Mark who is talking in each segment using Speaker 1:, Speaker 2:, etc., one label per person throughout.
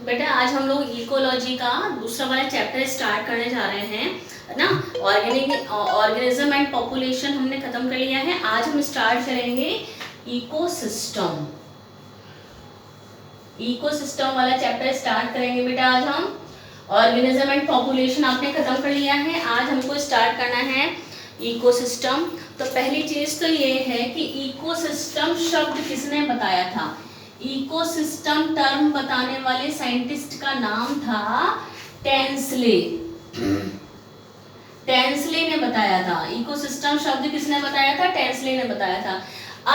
Speaker 1: बेटा आज हम लोग इकोलॉजी का दूसरा वाला चैप्टर स्टार्ट करने जा रहे हैं, है ना। ऑर्गेनिज्म एंड पॉपुलेशन हमने खत्म कर लिया है। आज हम स्टार्ट करेंगे इकोसिस्टम। इकोसिस्टम वाला चैप्टर स्टार्ट करेंगे बेटा आज हम। ऑर्गेनिज्म एंड पॉपुलेशन आपने खत्म कर लिया है, आज हमको स्टार्ट करना है इकोसिस्टम। तो पहली चीज तो ये है कि इकोसिस्टम शब्द किसने बताया था। इकोसिस्टम टर्म बताने वाले साइंटिस्ट का नाम था टेंसले। टेंसले ने बताया था। इकोसिस्टम शब्द किसने बताया था? टेंसले ने बताया था।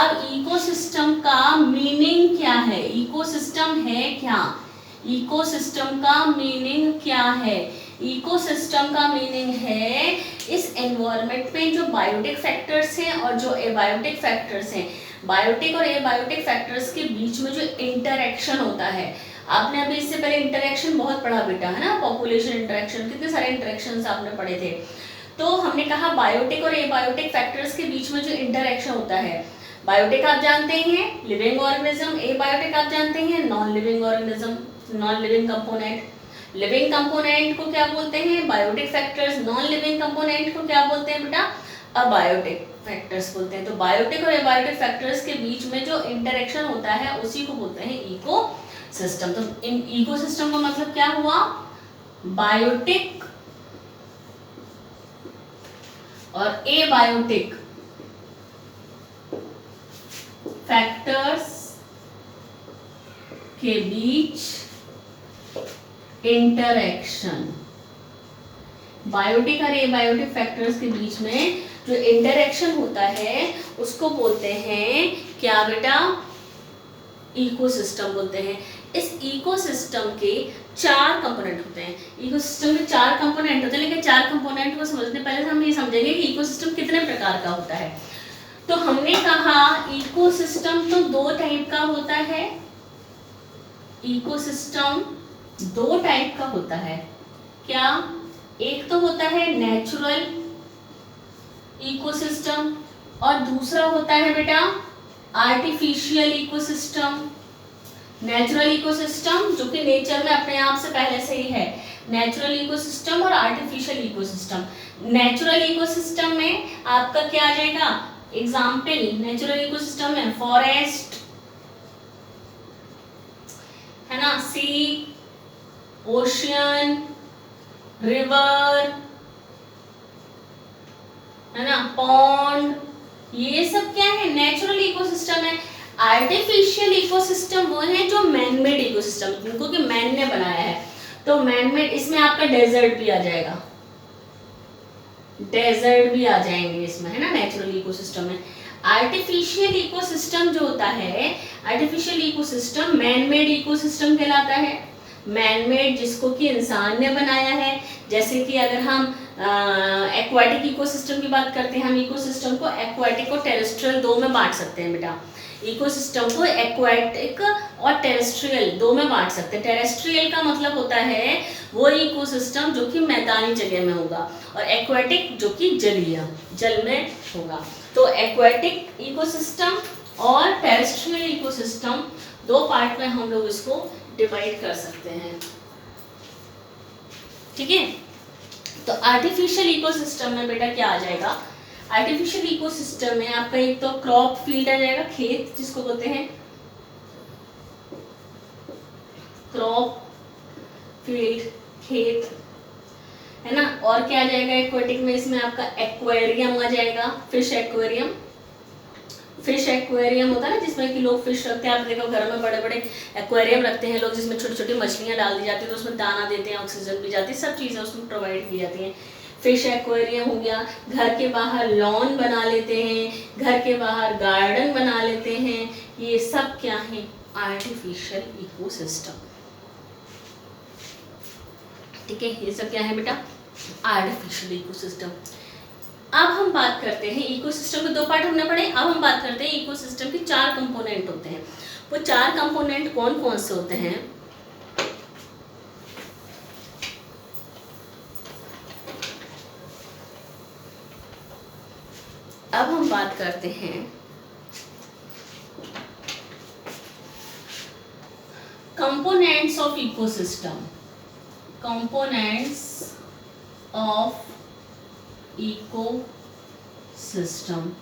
Speaker 1: अब इकोसिस्टम का मीनिंग क्या है? इकोसिस्टम है क्या? इकोसिस्टम का मीनिंग क्या है? इकोसिस्टम का मीनिंग है इस एनवायरनमेंट में जो बायोटिक फैक्टर्स हैं और जो एबायोटिक फैक्टर्स हैं, बायोटिक और एबायोटिक फैक्टर्स के बीच में जो इंटरेक्शन होता है। आपने अभी इससे पहले इंटरेक्शन बहुत पढ़ा बेटा, है ना। पॉपुलेशन इंटरेक्शन, कितने सारे इंटरेक्शंस आपने पढ़े थे। तो हमने कहा बायोटिक और एबायोटिक फैक्टर्स के बीच में जो इंटरेक्शन होता है, बायोटिक आप जानते हैं लिविंग ऑर्गेनिज्म, एबायोटिक आप जानते हैं non living organism, non living component. Living component को क्या बोलते हैं? Biotic factors. Non living component को क्या बोलते हैं बेटा? अबायोटिक फैक्टर्स बोलते हैं। तो बायोटिक और एबायोटिक फैक्टर्स के बीच में जो इंटरेक्शन होता है उसी को बोलते हैं इकोसिस्टम। तो इन इकोसिस्टम का मतलब क्या हुआ? बायोटिक और एबायोटिक फैक्टर्स के बीच इंटरेक्शन। बायोटिक और एबायोटिक फैक्टर्स के बीच में जो इंटरेक्शन होता है उसको बोलते हैं क्या बेटा? इकोसिस्टम बोलते हैं। इस इकोसिस्टम के 4 कंपोनेंट होते हैं। इकोसिस्टम के 4 कंपोनेंट होते हैं, लेकिन 4 कंपोनेंट को समझने पहले हम ये समझेंगे कि इकोसिस्टम कितने प्रकार का होता है। तो हमने कहा इकोसिस्टम तो 2 टाइप का होता है। इकोसिस्टम 2 टाइप का होता है। क्या? एक तो होता है नेचुरल इकोसिस्टम और दूसरा होता है बेटा आर्टिफिशियल इकोसिस्टम। नेचुरल इकोसिस्टम जो कि नेचर में अपने आप से पहले से ही है, नेचुरल इकोसिस्टम और आर्टिफिशियल इकोसिस्टम। नेचुरल इकोसिस्टम में आपका क्या आ जाएगा? एग्जाम्पल नेचुरल इकोसिस्टम में फॉरेस्ट, है ना, सी, ओशियन, रिवर, है ना, पॉन्ड, ये सब क्या है? नेचुरल इकोसिस्टम है। आर्टिफिशियल इकोसिस्टम वो है जो मैनमेड इकोसिस्टम, जिनको कि मैन ने बनाया है। तो मैनमेड इसमें आपका डेजर्ट भी आ जाएगा, डेजर्ट भी आ जाएंगे इसमें, है ना, नेचुरल इकोसिस्टम में। आर्टिफिशियल इकोसिस्टम जो होता है, आर्टिफिशियल इकोसिस्टम मैनमेड इकोसिस्टम कहलाता है। मैनमेड जिसको कि इंसान ने बनाया है। जैसे कि अगर हम एक्वाटिक इकोसिस्टम की बात करते हैं, हम इकोसिस्टम को एक्वाटिक और टेरेस्ट्रियल 2 में बांट सकते हैं बेटा। इकोसिस्टम को एक्वाटिक और टेरेस्ट्रियल 2 में बांट सकते हैं। टेरेस्ट्रियल का मतलब होता है वो इकोसिस्टम जो कि मैदानी जगह में होगा, और एक्वाटिक जो कि जलीय, जल में होगा। तो एक्वाटिक इकोसिस्टम और टेरेस्ट्रियल इकोसिस्टम 2 पार्ट में हम लोग इसको डिवाइड कर सकते हैं, ठीक है। तो आर्टिफिशियल इकोसिस्टम में बेटा क्या आ जाएगा? आर्टिफिशियल इकोसिस्टम में आपका एक तो क्रॉप फील्ड आ जाएगा, खेत जिसको बोलते हैं क्रॉप फील्ड, खेत, है ना। और क्या आ जाएगा एक्वाटिक में? इसमें आपका एक्वेरियम आ जाएगा, फिश एक्वेरियम। फिश एक्वेरियम होता है ना जिसमें कि लोग फिश रखते हैं। आप देखो घर में बड़े बड़े एक्वेरियम रखते हैं लोग, जिसमें छोटी छोटी मछलियां डाल दी जाती है, तो उसमें दाना देते हैं, ऑक्सीजन भी जाती है, सब चीज़ें उसमें प्रोवाइड की जाती हैं। फिश एक्वेरियम हो गया। घर के बाहर लॉन बना लेते हैं, घर के बाहर गार्डन बना लेते हैं, ये सब क्या है? आर्टिफिशियल इकोसिस्टम, ठीक है। ये सब क्या है बेटा? Artificial ecosystem. अब हम बात करते हैं इकोसिस्टम के 2 पार्ट हमने पढ़े। अब हम बात करते हैं इकोसिस्टम के 4 कंपोनेंट होते हैं। वो 4 कंपोनेंट कौन कौन से होते हैं? अब हम बात करते हैं component components of ecosystem, components of ecosystem,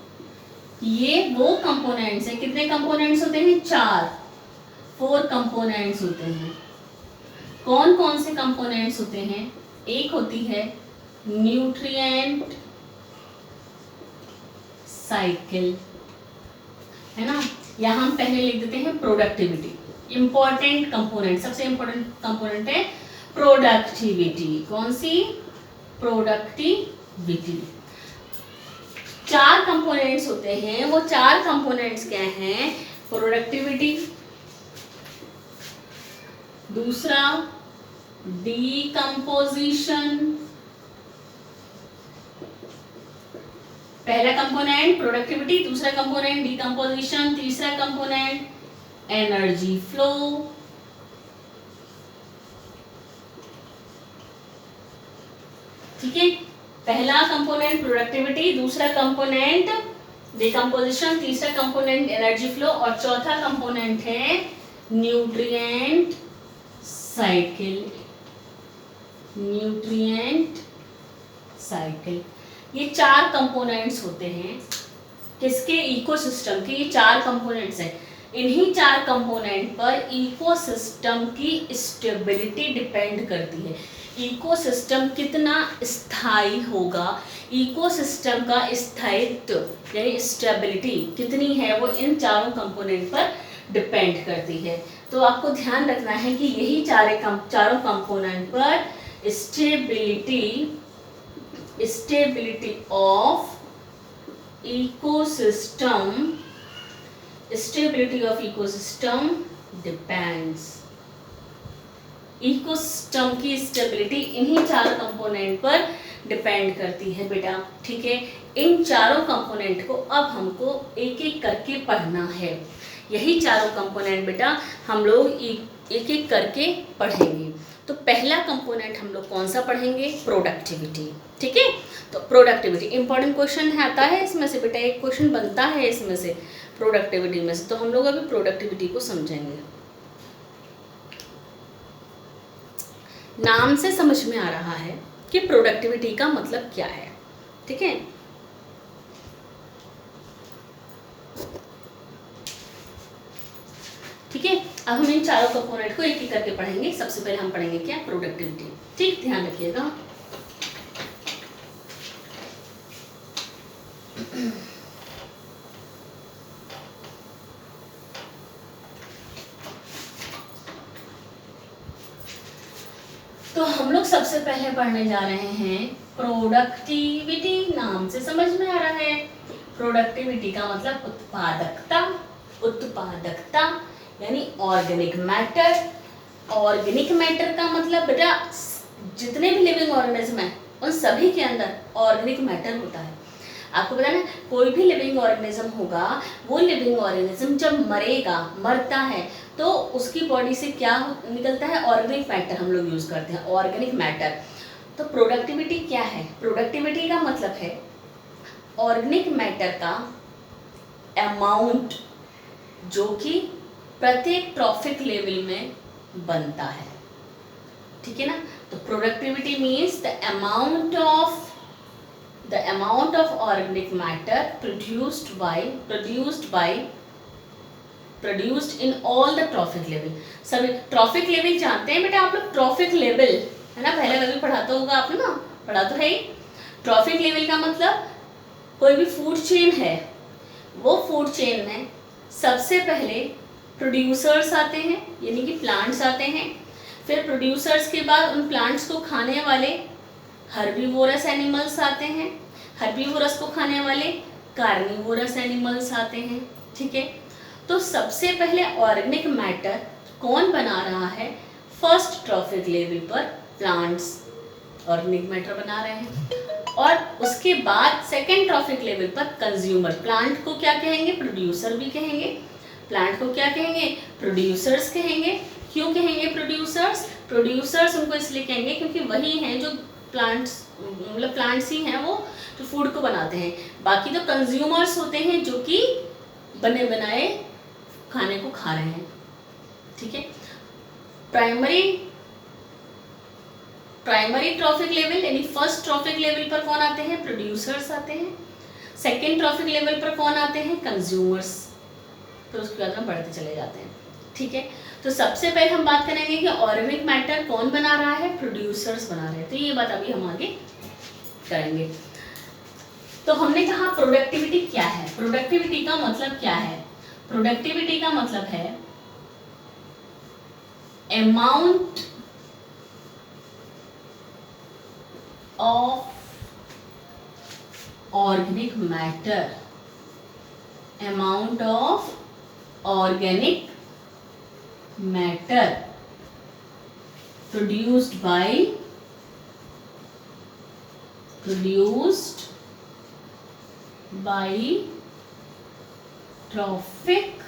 Speaker 1: ये वो कंपोनेंट्स हैं, कितने कंपोनेंट्स होते हैं? 4 कंपोनेंट्स होते हैं। कौन कौन से कंपोनेंट्स होते हैं? एक होती है न्यूट्रिएंट साइकिल, है ना, या हम पहले लिख देते हैं प्रोडक्टिविटी। इंपॉर्टेंट कंपोनेंट, सबसे इंपॉर्टेंट कंपोनेंट है प्रोडक्टिविटी। कौन सी? प्रोडक्टिविटी। 4 कंपोनेंट्स होते हैं, वो 4 कंपोनेंट्स क्या हैं? प्रोडक्टिविटी, दूसरा डीकंपोजिशन, पहला कंपोनेंट प्रोडक्टिविटी, दूसरा कंपोनेंट डीकंपोजिशन, तीसरा कंपोनेंट एनर्जी फ्लो, ठीक है। पहला कंपोनेंट प्रोडक्टिविटी, दूसरा कंपोनेंट डीकंपोजिशन, तीसरा कंपोनेंट एनर्जी फ्लो और चौथा कंपोनेंट है न्यूट्रिएंट साइकिल। न्यूट्रिएंट साइकिल, ये 4 कंपोनेंट्स होते हैं किसके? इकोसिस्टम के। ये 4 कंपोनेंट्स हैं। इन्हीं 4 कंपोनेंट पर इकोसिस्टम की स्टेबिलिटी डिपेंड करती है। इकोसिस्टम कितना स्थायी होगा, इकोसिस्टम का स्थायित्व यानी स्टेबिलिटी कितनी है, वो इन चारों कंपोनेंट पर डिपेंड करती है। तो आपको ध्यान रखना है कि यही चारों कंपोनेंट पर stability of ecosystem depends. Ecosystem की स्टेबिलिटी इन्हीं 4 कंपोनेंट पर डिपेंड करती है बेटा, ठीक है। इन चारों कंपोनेंट को अब हमको एक एक करके पढ़ना है। यही चारों कंपोनेंट बेटा हम लोग एक एक करके पढ़ेंगे। तो पहला कंपोनेंट हम लोग कौन सा पढ़ेंगे? प्रोडक्टिविटी, ठीक है। तो प्रोडक्टिविटी इंपॉर्टेंट क्वेश्चन है, आता है इसमें से बेटा, एक क्वेश्चन बनता है इसमें से प्रोडक्टिविटी में से। तो हम लोग अभी प्रोडक्टिविटी को समझेंगे। नाम से समझ में आ रहा है कि प्रोडक्टिविटी का मतलब क्या है, ठीक है। ठीक है, अब हम इन चारों कंपोनेंट को एक एक करके पढ़ेंगे। सबसे पहले हम पढ़ेंगे क्या? प्रोडक्टिविटी, ठीक, ध्यान रखिएगा। तो हम लोग सबसे पहले पढ़ने जा रहे हैं प्रोडक्टिविटी। नाम से समझ में आ रहा है, प्रोडक्टिविटी का मतलब उत्पादकता। उत्पादकता यानी ऑर्गेनिक मैटर। ऑर्गेनिक मैटर का मतलब बेटा जितने भी लिविंग ऑर्गेनिज्म हैं उन सभी के अंदर ऑर्गेनिक मैटर होता है। आपको पता है ना, कोई भी लिविंग ऑर्गेनिज्म होगा, वो लिविंग ऑर्गेनिज्म जब मरता है तो उसकी बॉडी से क्या निकलता है? ऑर्गेनिक मैटर हम लोग यूज करते हैं, ऑर्गेनिक मैटर। तो प्रोडक्टिविटी क्या है? प्रोडक्टिविटी का मतलब है ऑर्गेनिक मैटर का अमाउंट जो कि प्रत्येक ट्रॉफिक लेवल में बनता है, ठीक है ना। तो productivity means the amount of organic matter produced in all the trophic level। सभी ट्रॉफिक लेवल जानते हैं बेटा आप लोग? ट्रॉफिक लेवल है ना, पहले कभी पढ़ाता होगा आपने ना, पढ़ा तो है ही। ट्रॉफिक लेवल का मतलब कोई भी फूड चेन है, वो फूड चेन में सबसे पहले प्रोड्यूसर्स आते हैं यानी कि प्लांट्स आते हैं, फिर प्रोड्यूसर्स के बाद उन प्लांट्स को खाने वाले हर्बीवोरस एनिमल्स आते हैं, हर्बीवोरस को खाने वाले कार्निवोरस एनिमल्स आते हैं, ठीक है। तो सबसे पहले ऑर्गेनिक मैटर कौन बना रहा है? फर्स्ट ट्रॉफिक लेवल पर प्लांट्स ऑर्गेनिक मैटर बना रहे हैं, और उसके बाद सेकेंड ट्रॉफिक लेवल पर कंज्यूमर। प्लांट को क्या कहेंगे? प्रोड्यूसर भी कहेंगे। प्लांट को क्या कहेंगे? प्रोड्यूसर्स कहेंगे। क्यों कहेंगे प्रोड्यूसर्स? प्रोड्यूसर्स उनको इसलिए कहेंगे क्योंकि वही हैं जो प्लांट्स ही हैं वो जो फूड को बनाते हैं। बाकी तो कंज्यूमर्स होते हैं जो कि बने बनाए खाने को खा रहे हैं, ठीक है। प्राइमरी ट्रॉफिक लेवल यानी फर्स्ट ट्रॉफिक लेवल पर कौन आते हैं? प्रोड्यूसर्स आते हैं। सेकेंड ट्रॉफिक लेवल पर कौन आते हैं? कंज्यूमर्स। तो उसके बाद हम बढ़ते चले जाते हैं। ठीक है, तो सबसे पहले हम बात करेंगे कि ऑर्गेनिक मैटर कौन बना रहा है? प्रोड्यूसर्स बना रहे हैं। तो ये बात अभी हम आगे करेंगे। तो हमने कहा प्रोडक्टिविटी क्या है? प्रोडक्टिविटी का मतलब क्या है? प्रोडक्टिविटी का मतलब है amount of organic matter, amount of organic matter produced by trophic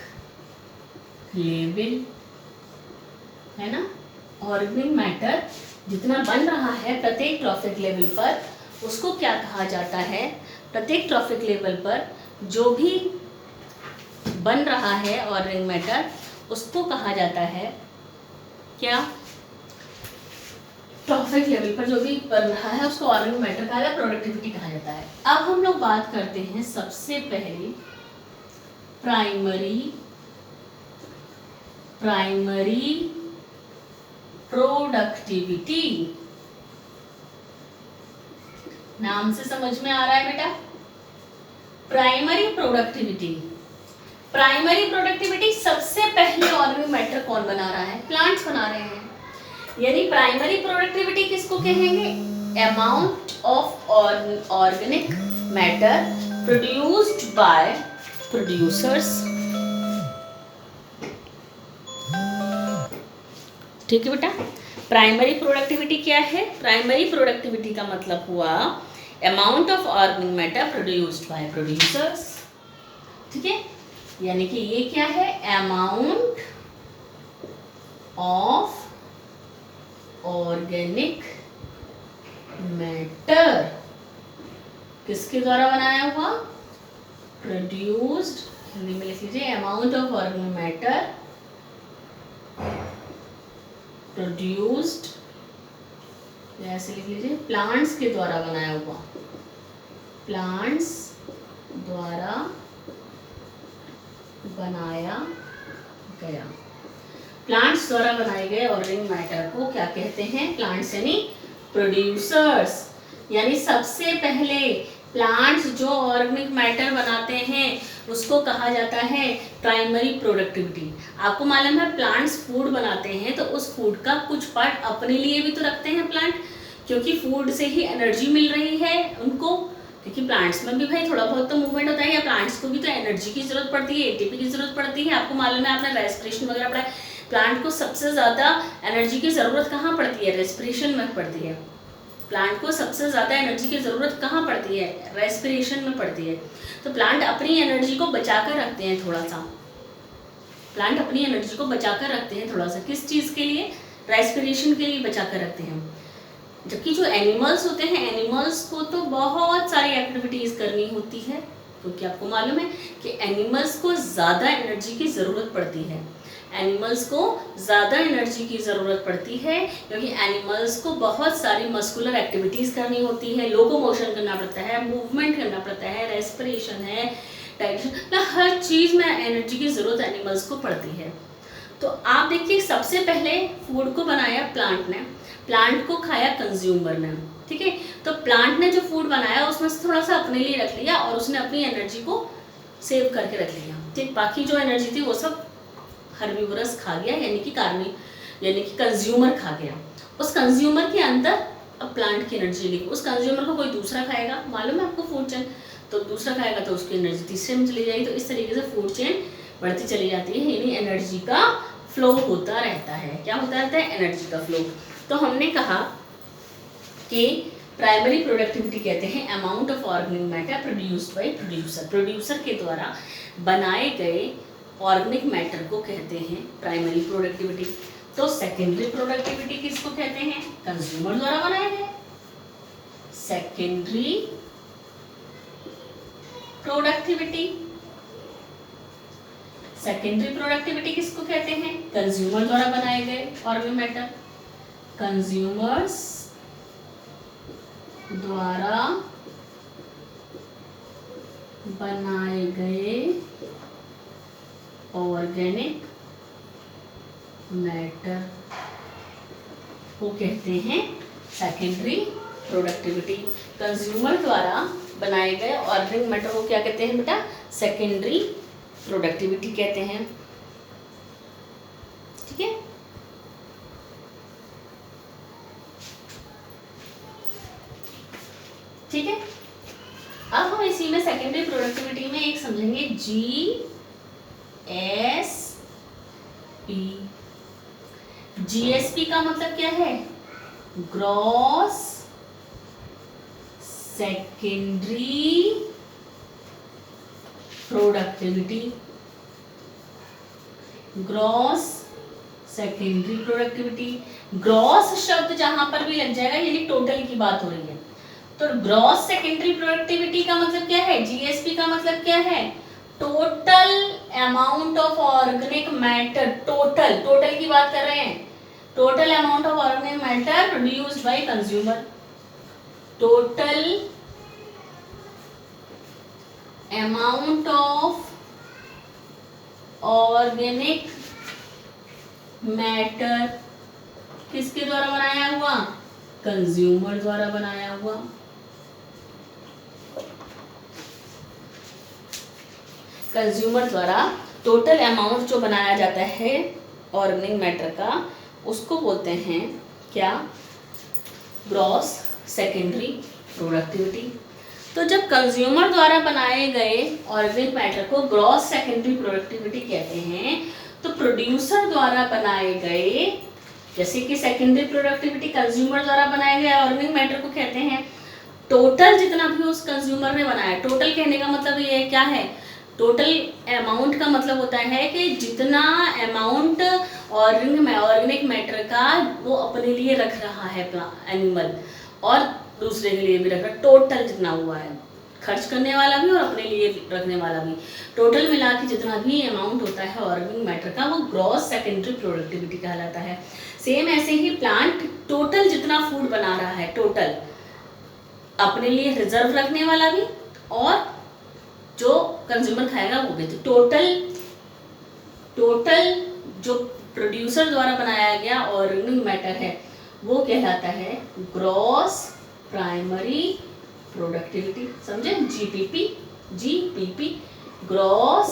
Speaker 1: level, है ना। ऑर्गेनिक मैटर जितना बन रहा है प्रत्येक ट्रॉफिक लेवल पर, उसको क्या कहा जाता है? प्रत्येक ट्रॉफिक लेवल पर जो भी बन रहा है ऑर्गेनिक मैटर, उसको कहा जाता है क्या? ट्रॉफिक लेवल पर जो भी बन रहा है उसको ऑर्गेनिक मैटर कहा जाता है, प्रोडक्टिविटी कहा जाता है। अब हम लोग बात करते हैं सबसे पहले प्राइमरी प्रोडक्टिविटी। नाम से समझ में आ रहा है बेटा? Primary productivity. प्राइमरी प्रोडक्टिविटी सबसे पहले ऑर्गेनिक मैटर कौन बना रहा है? प्लांट्स बना रहे हैं। यानी प्राइमरी प्रोडक्टिविटी किसको कहेंगे? Amount of organic matter produced by producers. ठीक है बेटा, प्राइमरी प्रोडक्टिविटी क्या है? प्राइमरी प्रोडक्टिविटी का मतलब हुआ amount of organic matter produced by producers. ठीक है, यानी कि ये क्या है? अमाउंट ऑफ ऑर्गेनिक मैटर किसके द्वारा बनाया हुआ? प्रोड्यूस्ड, हिंदी में लिख लीजिए, amount of organic matter produced, ऐसे लिख लीजिए, प्लांट्स के द्वारा बनाया हुआ, प्लांट्स द्वारा बनाया गया। प्लांट्स द्वारा बनाए गए ऑर्गेनिक मैटर को क्या कहते हैं? प्लांट्स यानी प्रोड्यूसर्स। यानी सबसे पहले प्लांट्स जो ऑर्गेनिक मैटर बनाते हैं उसको कहा जाता है प्राइमरी प्रोडक्टिविटी। आपको मालूम है प्लांट्स फूड बनाते हैं तो उस फूड का कुछ पार्ट अपने लिए भी तो रखते हैं प्लांट, क्योंकि फूड से ही एनर्जी मिल रही है उनको, क्योंकि प्लांट्स में भी भाई थोड़ा बहुत तो मूवमेंट होता है, या प्लांट्स को भी तो एनर्जी की जरूरत पड़ती है, एटीपी की जरूरत पड़ती है। आपको मालूम है, आपने रेस्पिरेशन वगैरह पढ़ा है, प्लांट को सबसे ज़्यादा एनर्जी की ज़रूरत कहाँ पड़ती है? रेस्पिरेशन में पड़ती है। प्लांट को सबसे ज़्यादा एनर्जी की ज़रूरत कहाँ पड़ती है? रेस्पिरेशन में पड़ती है। तो प्लांट अपनी एनर्जी को बचा कर रखते हैं थोड़ा सा, प्लांट अपनी एनर्जी को बचा कर रखते हैं थोड़ा सा, किस चीज़ के लिए? रेस्पिरेशन के लिए बचा कर रखते हैं। जबकि जो एनिमल्स होते हैं, एनिमल्स को तो बहुत सारी एक्टिविटीज़ करनी होती है, क्योंकि आपको मालूम है कि एनिमल्स को ज़्यादा एनर्जी की ज़रूरत पड़ती है। एनिमल्स को ज़्यादा एनर्जी की ज़रूरत पड़ती है क्योंकि एनिमल्स को बहुत सारी मस्कुलर एक्टिविटीज़ करनी होती है, लोकोमोशन करना पड़ता है, मूवमेंट करना पड़ता है, रेस्पिरेशन है, डाइजेशन, हर चीज़ में एनर्जी की ज़रूरत एनिमल्स को पड़ती है। तो आप देखिए, सबसे पहले फूड को बनाया प्लांट ने, प्लांट को खाया कंज्यूमर ने। ठीक है, तो प्लांट ने जो फूड बनाया उसमें से थोड़ा सा अपने लिए रख लिया और उसने अपनी एनर्जी को सेव करके रख लिया। ठीक, बाकी जो एनर्जी थी वो सब हर्बीवोरस खा गया, यानी कि कंज्यूमर खा गया। उस कंज्यूमर के अंदर अब प्लांट की एनर्जी लिखी, उस कंज्यूमर को कोई दूसरा खाएगा, मालूम है आपको फूड चेन, तो दूसरा खाएगा तो उसकी एनर्जी तीसरे में चली जाएगी। तो इस तरीके से फूड चेन बढ़ती चली जाती है, यानी एनर्जी का फ्लो होता रहता है। क्या होता रहता है? एनर्जी का फ्लो। तो हमने कहा कि प्राइमरी प्रोडक्टिविटी कहते हैं amount of organic matter produced by producer, producer के द्वारा बनाए गए ऑर्गेनिक मैटर को कहते हैं प्राइमरी प्रोडक्टिविटी। तो सेकेंडरी प्रोडक्टिविटी किसको कहते हैं? कंज्यूमर द्वारा बनाए गए। सेकेंडरी प्रोडक्टिविटी, सेकेंडरी प्रोडक्टिविटी किसको कहते हैं? कंज्यूमर द्वारा बनाए गए ऑर्गेनिक मैटर, कंज्यूमर्स द्वारा बनाए गए ऑर्गेनिक मैटर को कहते हैं सेकेंडरी प्रोडक्टिविटी। कंज्यूमर द्वारा बनाए गए ऑर्गेनिक मैटर को क्या कहते हैं बेटा? सेकेंडरी प्रोडक्टिविटी कहते हैं। ठीक है, ठीक है। अब हम इसी में सेकेंडरी प्रोडक्टिविटी में एक समझेंगे GSP। GSP का मतलब क्या है? Gross secondary productivity. Gross secondary productivity, gross शब्द जहां पर भी लग जाएगा यानी टोटल की बात हो रही है, तो ग्रॉस सेकेंडरी प्रोडक्टिविटी का मतलब क्या है? जीएसपी का मतलब क्या है? Total amount of organic matter. Total, total की बात कर रहे हैं। Total amount of organic matter produced by consumer. Total amount of organic matter किसके द्वारा बनाया हुआ? कंज्यूमर द्वारा बनाया हुआ। कंज्यूमर द्वारा टोटल अमाउंट जो बनाया जाता है ऑर्गेनिक मैटर का, उसको बोलते हैं क्या? Gross secondary productivity. तो जब कंज्यूमर द्वारा बनाए गए ऑर्गेनिक मैटर को ग्रॉस सेकेंडरी प्रोडक्टिविटी कहते हैं, तो प्रोड्यूसर द्वारा बनाए गए, जैसे कि सेकेंडरी प्रोडक्टिविटी कंज्यूमर द्वारा बनाए गए ऑर्गेनिक मैटर को कहते हैं टोटल जितना भी उस कंज्यूमर ने बनाया। टोटल कहने का मतलब ये क्या है? टोटल अमाउंट का मतलब होता है कि जितना अमाउंट ऑर्गेनिक मैटर का वो अपने लिए रख रहा है एनिमल, और दूसरे के लिए भी रख रहा है, टोटल जितना हुआ है, खर्च करने वाला भी और अपने लिए रखने वाला भी, टोटल मिला के जितना भी अमाउंट होता है ऑर्गेनिक मैटर का, वो ग्रॉस सेकेंडरी प्रोडक्टिविटी कहलाता है। सेम ऐसे ही प्लांट टोटल जितना फूड बना रहा है, टोटल अपने लिए रिजर्व रखने वाला भी और जो कंज्यूमर खाएगा वो भी, तो टोटल जो प्रोड्यूसर द्वारा बनाया गया ऑर्गेनिक मैटर है वो कहलाता है ग्रॉस प्राइमरी प्रोडक्टिविटी। समझे? GPP gross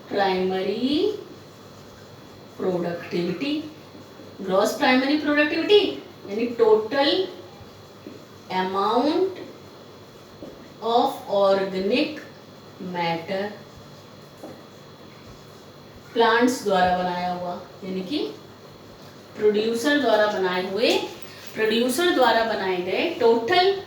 Speaker 1: primary productivity. Gross primary productivity यानी total amount of organic matter plants द्वारा बनाया हुआ, यानी कि प्रोड्यूसर द्वारा बनाए गए टोटल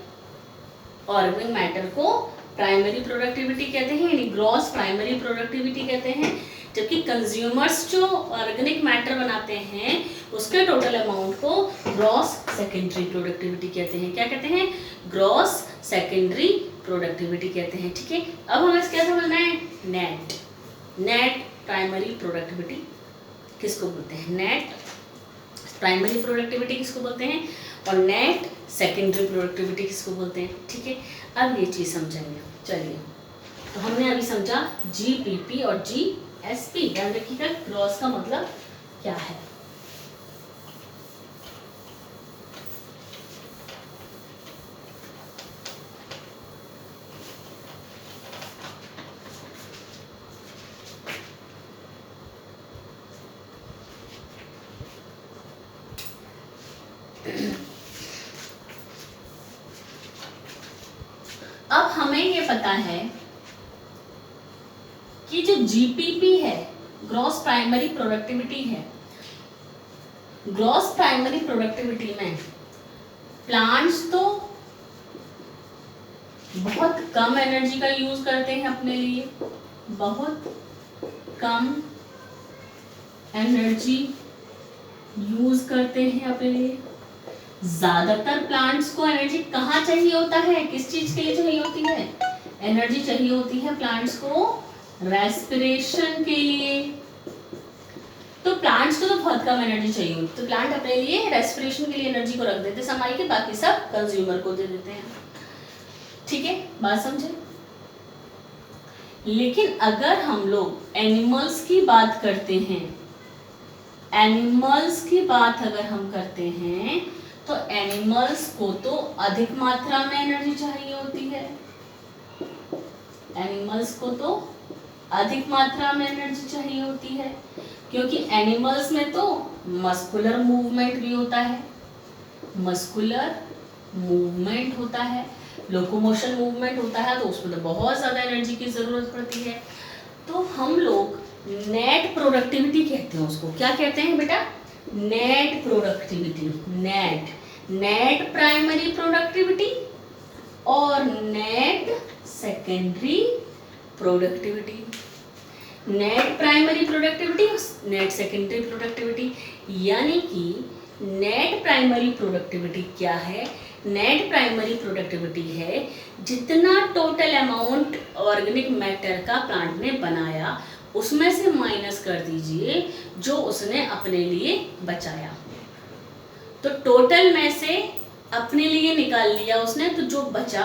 Speaker 1: ऑर्गेनिक मैटर को प्राइमरी प्रोडक्टिविटी कहते हैं, यानी ग्रॉस प्राइमरी प्रोडक्टिविटी कहते हैं। जबकि कंज्यूमर्स जो ऑर्गेनिक मैटर बनाते हैं उसके टोटल अमाउंट को ग्रॉस सेकेंडरी प्रोडक्टिविटी कहते हैं। क्या कहते हैं? ग्रॉस सेकेंडरी प्रोडक्टिविटी कहते हैं। ठीक है, अब हमें क्या समझना है? नेट प्राइमरी प्रोडक्टिविटी किसको बोलते हैं? नेट प्राइमरी प्रोडक्टिविटी किसको बोलते हैं और नेट सेकेंडरी प्रोडक्टिविटी किसको बोलते हैं? ठीक है, अब ये चीज़ समझेंगे। चलिए, तो हमने अभी समझा जीपीपी और जीएसपी। ध्यान रखिएगा ग्रॉस का मतलब क्या है। अब हमें ये पता है कि जो जीपीपी है, ग्रॉस प्राइमरी प्रोडक्टिविटी है, ग्रॉस प्राइमरी प्रोडक्टिविटी में प्लांट्स तो बहुत कम एनर्जी का यूज करते हैं अपने लिए, बहुत कम एनर्जी यूज करते हैं अपने लिए। ज्यादातर प्लांट्स को एनर्जी कहाँ चाहिए होता है? किस चीज के लिए चाहिए होती है? एनर्जी चाहिए होती है प्लांट्स को रेस्पिरेशन के लिए। तो प्लांट्स को तो बहुत कम एनर्जी चाहिए होती, तो प्लांट अपने लिए रेस्पिरेशन के लिए एनर्जी को रख देते संभाल के, बाकी सब कंज्यूमर को दे देते हैं। ठीक है, बात समझे। लेकिन अगर हम लोग एनिमल्स की बात करते हैं, एनिमल्स की बात अगर हम करते हैं तो एनिमल्स को तो अधिक मात्रा में एनर्जी चाहिए होती है, एनिमल्स को तो अधिक मात्रा में एनर्जी चाहिए होती है, क्योंकि एनिमल्स में तो मस्कुलर मूवमेंट भी होता है, मस्कुलर मूवमेंट होता है, लोकोमोशन मूवमेंट होता है, तो उसमें तो बहुत ज़्यादा एनर्जी की ज़रूरत पड़ती है। तो हम लोग नेट प्रोडक्टिविटी कहते हैं उसको, क्या कहते हैं बेटा? Net productivity. Net primary productivity और net secondary productivity. Net primary productivity, net secondary productivity. यानी कि नेट प्राइमरी प्रोडक्टिविटी क्या है? नेट प्राइमरी प्रोडक्टिविटी है जितना टोटल अमाउंट ऑर्गेनिक मैटर का प्लांट ने बनाया उसमें से माइनस कर दीजिए जो उसने अपने लिए बचाया। तो टोटल में से अपने लिए निकाल लिया उसने, तो जो बचा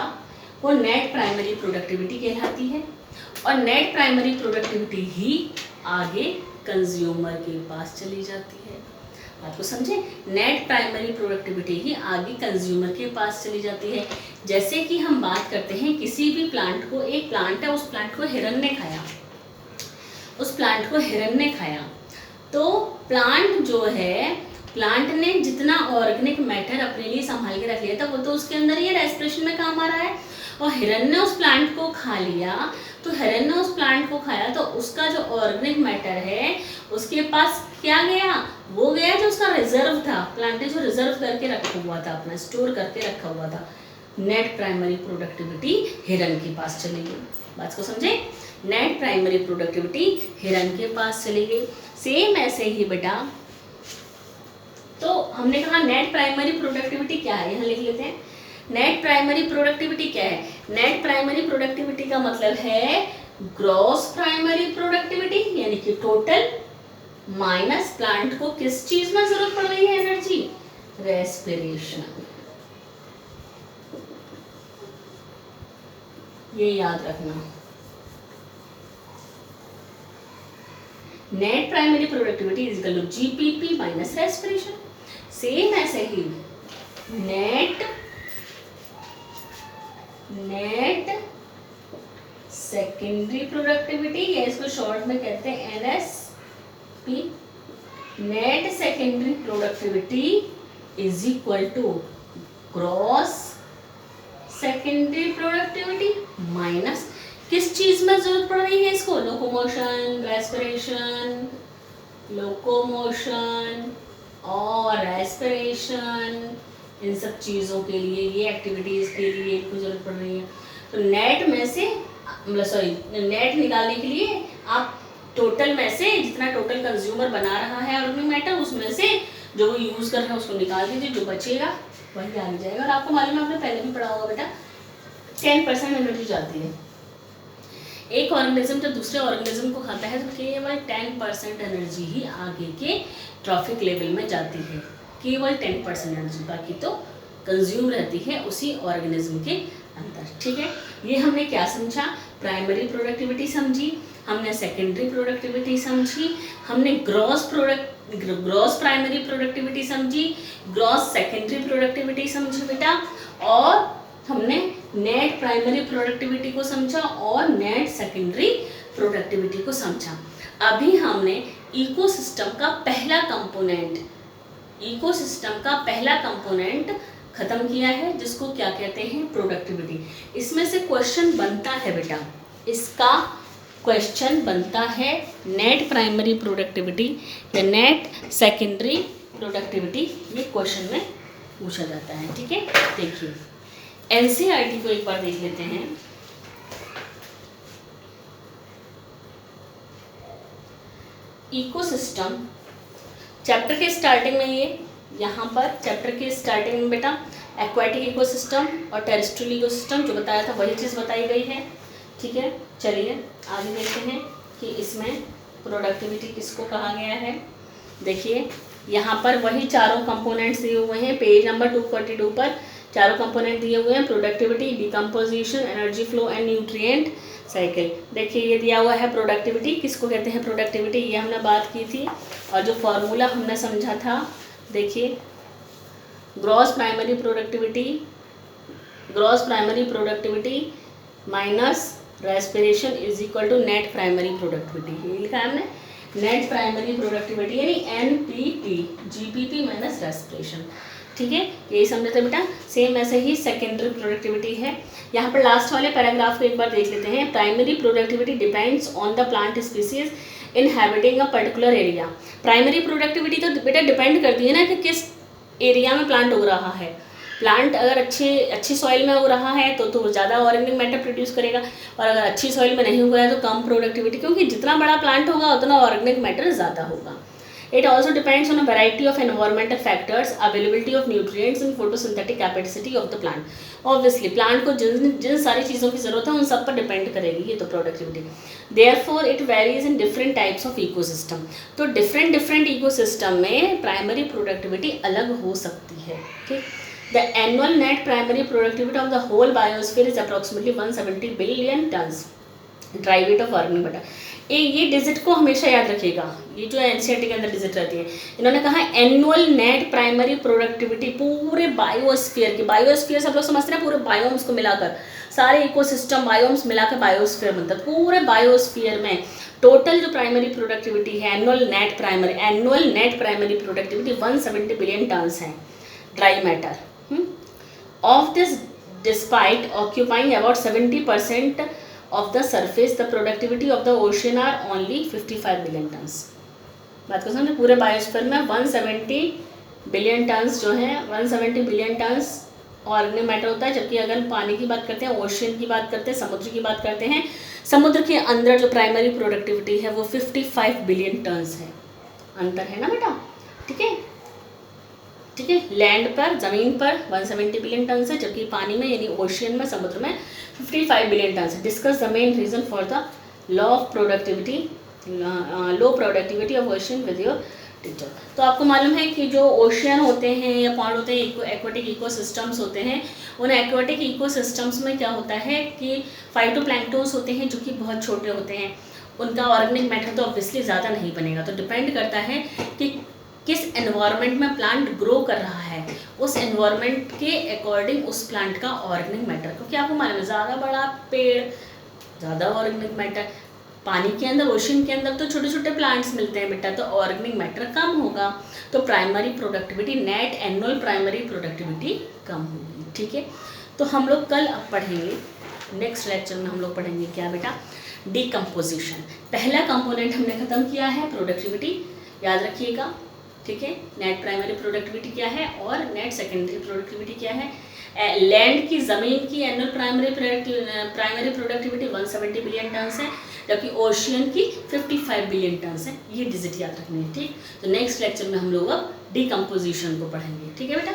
Speaker 1: वो नेट प्राइमरी प्रोडक्टिविटी कहलाती है। और नेट प्राइमरी प्रोडक्टिविटी ही आगे कंज्यूमर के पास चली जाती है। आपको समझे? नेट प्राइमरी प्रोडक्टिविटी ही आगे कंज्यूमर के पास चली जाती है। जैसे कि हम बात करते हैं किसी भी प्लांट को, एक प्लांट है, उस प्लांट को हिरन ने खाया, उस प्लांट को हिरन ने खाया, तो प्लांट जो है, प्लांट ने जितना ऑर्गेनिक मैटर अपने लिए संभाल के रख लिया था वो तो उसके अंदर ही रेस्पिरेशन में काम आ रहा है। और हिरन ने उस प्लांट को खा लिया, तो हिरन ने उस प्लांट को खाया तो उसका जो ऑर्गेनिक मैटर है उसके पास क्या गया? वो गया जो उसका रिजर्व था, प्लांट ने जो रिजर्व करके रखा हुआ था, अपना स्टोर करके रखा हुआ था। नेट प्राइमरी प्रोडक्टिविटी हिरन के पास चली गई। बात को समझे? नेट प्राइमरी प्रोडक्टिविटी हिरन के पास चली गई। सेम ऐसे ही बेटा, तो हमने कहा नेट प्राइमरी प्रोडक्टिविटी क्या है, यहाँ लिख लेते हैं। नेट प्राइमरी प्रोडक्टिविटी क्या है? नेट प्राइमरी प्रोडक्टिविटी का मतलब है ग्रॉस प्राइमरी प्रोडक्टिविटी, यानी कि टोटल माइनस प्लांट को किस चीज में जरूरत पड़ रही है एनर्जी? रेस्पिरेशन। ये याद रखना। Net primary productivity is equal to GPP minus respiration. Same ऐसे ही नेट सेकेंडरी प्रोडक्टिविटी, या इसको शॉर्ट में कहते हैं NSP. Net secondary productivity is equal to gross secondary productivity minus किस चीज में जरूरत पड़ रही है इसको? लोकोमोशन, रेस्पिरेशन, लोकोमोशन और रेस्पिरेशन, इन सब चीज़ों के लिए, ये एक्टिविटीज़ के लिए इनको जरूरत पड़ रही है। तो नेट में से, मतलब नेट निकालने के लिए आप टोटल में से जितना टोटल कंज्यूमर बना रहा है ऑर्गेनिक मैटर, उसमें से जो वो यूज़ कर रहा है उसको निकाल दीजिए, जो बचेगा वही आगे जाएगा। और आपको मालूम है, आपने पहले भी पढ़ा होगा बेटा, 10% एनर्जी जाती है। एक ऑर्गेनिज्म जब दूसरे ऑर्गेनिज्म को खाता है तो केवल 10% एनर्जी ही आगे के ट्रॉफिक लेवल में जाती है, केवल 10% एनर्जी, बाकी तो कंज्यूम रहती है उसी ऑर्गेनिज्म के अंदर। ठीक है, ये हमने क्या समझा? प्राइमरी प्रोडक्टिविटी समझी, हमने सेकेंडरी प्रोडक्टिविटी समझी, हमने ग्रॉस प्राइमरी प्रोडक्टिविटी समझी, ग्रॉस सेकेंडरी प्रोडक्टिविटी समझी बेटा, और हमने नेट प्राइमरी प्रोडक्टिविटी को समझा और नेट सेकेंडरी प्रोडक्टिविटी को समझा। अभी हमने इकोसिस्टम का पहला कंपोनेंट खत्म किया है, जिसको क्या कहते हैं? प्रोडक्टिविटी। इसमें से क्वेश्चन बनता है बेटा, इसका क्वेश्चन बनता है नेट प्राइमरी प्रोडक्टिविटी या नेट सेकेंडरी प्रोडक्टिविटी, ये क्वेश्चन में पूछा जाता है। ठीक है, देखिए एनसीईआरटी को एक बार देख लेते हैं। इकोसिस्टम चैप्टर के स्टार्टिंग में, ये यहाँ पर चैप्टर के स्टार्टिंग में बेटा एक्वाटिक इकोसिस्टम और टेरेस्ट्रियल इकोसिस्टम जो बताया था वही चीज़ बताई गई है। ठीक है, चलिए आगे देखते हैं कि इसमें प्रोडक्टिविटी किसको कहा गया है। देखिए यहाँ पर वही चारों कंपोनेंट्स दिए हुए हैं, पेज नंबर 242 पर चारों कंपोनेंट दिए हुए हैं, productivity, decomposition, energy flow and nutrient cycle. देखिए ये दिया हुआ है प्रोडक्टिविटी, किसको कहते हैं प्रोडक्टिविटी, ये हमने बात की थी और जो फॉर्मूला हमने समझा था, देखिए gross primary productivity minus respiration is equal to net primary productivity. ये लिखा है हमने, नेट प्राइमरी प्रोडक्टिविटी यानी NPP, GPP माइनस रेस्पिरेशन। ठीक है, यही समझे थे बेटा। सेम ऐसे ही सेकेंडरी प्रोडक्टिविटी है। यहाँ पर लास्ट वाले पैराग्राफ को एक बार देख लेते हैं। Primary productivity depends on the plant species inhabiting a particular area. Primary productivity तो बेटा डिपेंड करती है ना कि किस एरिया में प्लांट उग रहा है। प्लांट अगर अच्छी सॉइल में उग रहा है तो ज़्यादा ऑर्गेनिक मैटर प्रोड्यूस करेगा, और अगर अच्छी सॉइल में नहीं उगा है तो कम प्रोडक्टिविटी, क्योंकि जितना बड़ा प्लांट होगा उतना ऑर्गेनिक मैटर ज़्यादा होगा। It also depends on a variety of environmental factors, availability of nutrients and photosynthetic capacity of the plant. Obviously, plant को जिन सारी चीज़ों की ज़रूरत है उन सब पर डिपेंड करेगी ये तो productivity. Therefore, it varies in different types of ecosystem. तो different ecosystem में प्राइमरी प्रोडक्टिविटी अलग हो सकती है। ठीक, The annual net primary productivity of the whole biosphere is approximately 170 billion tons. Dry weight of organic matter. ये digit को हमेशा याद रखिएगा, ये जो एनसीईआरटी के अंदर डिजिट रहती है। इन्होंने कहा एनुअल नेट प्राइमरी प्रोडक्टिविटी पूरे बायोस्फीयर की, बायोस्फीयर सब लोग समझते हैं पूरे बायोम्स को मिलाकर, सारे इकोसिस्टम बायोम्स मिलाकर बायोस्फीयर बनता है। पूरे बायोस्फीयर में टोटल जो प्राइमरी प्रोडक्टिविटी है annual net primary productivity 170 billion tons है dry matter. Of this despite occupying about 70% of the surface, the productivity of the ocean are only 55 billion tons। बात को समझे, पूरे बायोस्फीयर में 170 बिलियन टन्स जो है, 170 बिलियन टन्स ऑर्गेनिक मैटर होता है। जबकि अगर पानी की बात करते हैं, ओशियन की बात करते हैं, समुद्र की बात करते हैं, समुद्र के अंदर जो प्राइमरी प्रोडक्टिविटी है वो 55 बिलियन टन्स है। अंतर है ना बेटा, ठीक है। लैंड पर, ज़मीन पर 170 बिलियन टन है, जबकि पानी में यानी ओशियन में, समुद्र में 55 बिलियन टन है। Discuss the main reason for the low productivity of ocean with your teacher. तो आपको मालूम है कि जो ओशियन होते हैं या पॉन्ड होते हैं, एक्वाटिक इकोसिस्टम्स होते हैं, उन एक्वाटिक इकोसिस्टम्स में क्या होता है कि फाइटोप्लैंक्टन्स होते हैं जो कि बहुत छोटे होते हैं। उनका ऑर्गेनिक मैटर तो ऑब्वियसली ज़्यादा नहीं बनेगा। तो डिपेंड करता है कि किस एनवायरनमेंट में प्लांट ग्रो कर रहा है, उस एनवायरनमेंट के अकॉर्डिंग उस प्लांट का ऑर्गेनिक मैटर, क्योंकि आपको मालूम है ज़्यादा बड़ा पेड़ ज़्यादा ऑर्गेनिक मैटर, पानी के अंदर, ओशन के अंदर तो छोटे छोटे प्लांट्स मिलते हैं बेटा, तो ऑर्गेनिक मैटर कम होगा, तो primary productivity, net annual primary productivity कम होगी। ठीक है, तो हम लोग कल अब पढ़ेंगे, नेक्स्ट लेक्चर में हम लोग पढ़ेंगे क्या बेटा, डिकम्पोजिशन। पहला कंपोनेंट हमने खत्म किया है प्रोडक्टिविटी, याद रखिएगा। ठीक है, नेट प्राइमरी प्रोडक्टिविटी क्या है और नेट सेकेंडरी प्रोडक्टिविटी क्या है। लैंड की, ज़मीन की annual primary productivity 170 billion tons है, जबकि ओशियन की 55 बिलियन टन्स है। ये डिजिट याद रखनी है। ठीक, तो नेक्स्ट लेक्चर में हम लोग अब डिकम्पोजिशन को पढ़ेंगे। ठीक है बेटा।